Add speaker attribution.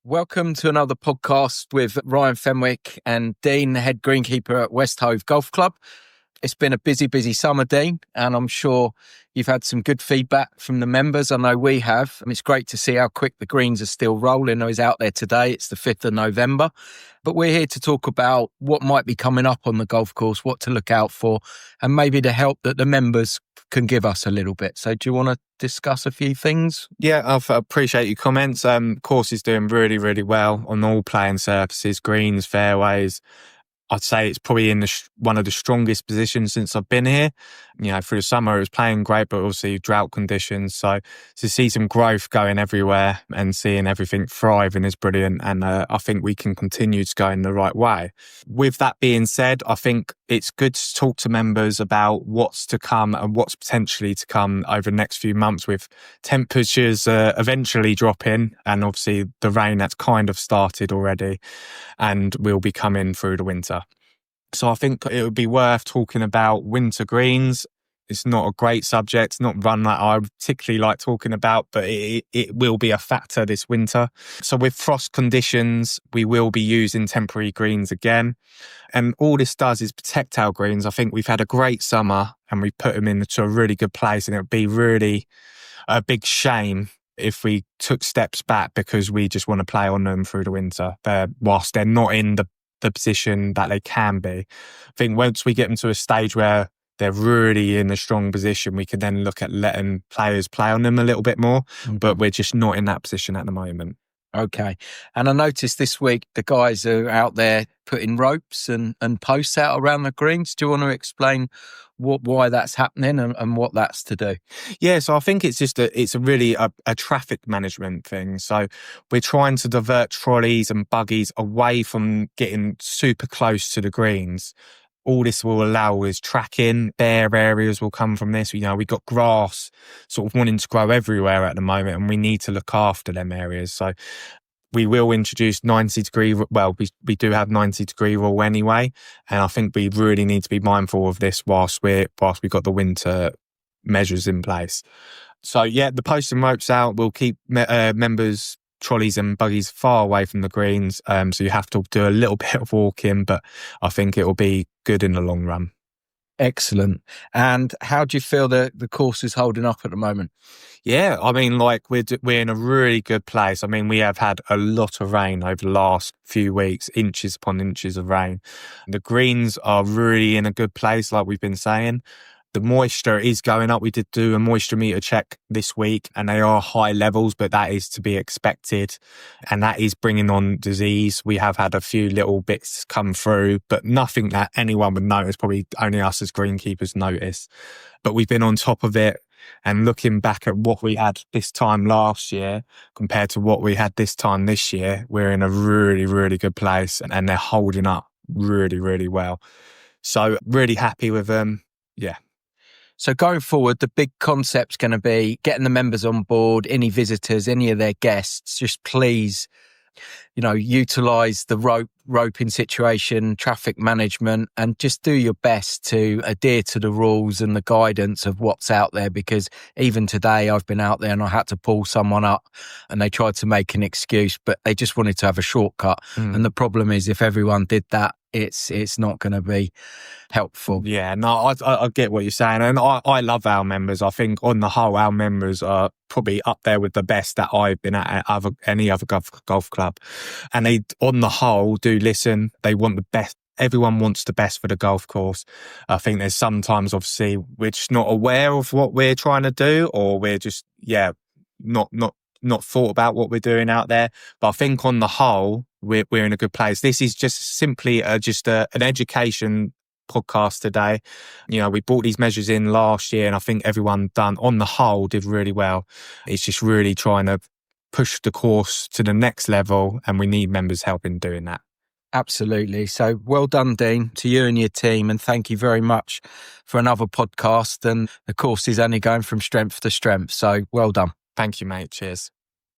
Speaker 1: Welcome to another podcast with Ryan Fenwick and Dean, the head greenkeeper at West Hove Golf Club. It's been a busy summer, Dean, and I'm sure you've had some good feedback from the members. I know we have. It's great to see how quick the greens are still rolling. I was out there today. It's the 5th of November. But we're here to talk about what might be coming up on the golf course, what to look out for, and maybe the help that the members can give us a little bit. So do you want to discuss a few things?
Speaker 2: Yeah, I appreciate your comments. Course is doing really well on all playing surfaces, greens, fairways. I'd say it's probably in one of the strongest positions since I've been here. You know, through the summer it was playing great, but obviously drought conditions. So to see some growth going everywhere and seeing everything thriving is brilliant. And I think we can continue to go in the right way. With that being said, I think it's good to talk to members about what's to come and what's potentially to come over the next few months, with temperatures eventually dropping and obviously the rain that's kind of started already and will be coming through the winter. So I think it would be worth talking about winter greens. It's not a great subject, not one that I particularly like talking about, but it will be a factor this winter. So with frost conditions, we will be using temporary greens again. And all this does is protect our greens. I think we've had a great summer and we put them into a really good place, and it would be really a big shame if we took steps back because we just want to play on them through the winter, whilst they're not in the position that they can be. I think once we get them to a stage where they're really in a strong position, we can then look at letting players play on them a little bit more, but we're just not in that position at the moment.
Speaker 1: Okay. And I noticed this week the guys are out there putting ropes and posts out around the greens. Do you want to explain why that's happening and what that's to do?
Speaker 2: Yeah, so I think it's just it's really a traffic management thing. So we're trying to divert trolleys and buggies away from getting super close to the greens. All this will allow is tracking. Bare areas will come from this. You know, we've got grass sort of wanting to grow everywhere at the moment, and we need to look after them areas. So we will introduce 90-degree, well, we do have 90-degree rule anyway. And I think we really need to be mindful of this whilst we've got the winter measures in place. So yeah, the posts and ropes out will keep members, trolleys and buggies far away from the greens. So you have to do a little bit of walking, but I think it will be good in the long run.
Speaker 1: Excellent. And how do you feel the course is holding up at the moment?
Speaker 2: Yeah, I mean, like we're in a really good place. I mean, we have had a lot of rain over the last few weeks, inches upon inches of rain. The greens are really in a good place, like we've been saying. The moisture is going up. We did do a moisture meter check this week and they are high levels, but that is to be expected. And that is bringing on disease. We have had a few little bits come through, but nothing that anyone would notice. Probably only us as greenkeepers notice. But we've been on top of it. And looking back at what we had this time last year compared to what we had this time this year, we're in a really good place and they're holding up really well. So really happy with them. Yeah.
Speaker 1: So going forward, the big concept's going to be getting the members on board, any visitors, any of their guests, just please, utilise the roping situation, traffic management, and just do your best to adhere to the rules and the guidance of what's out there. Because even today I've been out there and I had to pull someone up and they tried to make an excuse, but they just wanted to have a shortcut. And the problem is if everyone did that, it's not going to be helpful.
Speaker 2: Yeah, no, I get what you're saying. And I love our members. I think on the whole, our members are probably up there with the best that I've been at any other golf club. And they, on the whole, do listen. They want the best. Everyone wants the best for the golf course. I think there's sometimes, obviously, we're just not aware of what we're trying to do, or we're just, not thought about what we're doing out there. But I think on the whole, we're in a good place. This is just simply an education podcast today. We brought these measures in last year and I think everyone on the whole did really well. It's just really trying to push the course to the next level, and we need members' help in doing that.
Speaker 1: Absolutely. So well done, Dean, to you and your team. And thank you very much for another podcast. And the course is only going from strength to strength. So well done.
Speaker 2: Thank you, mate. Cheers.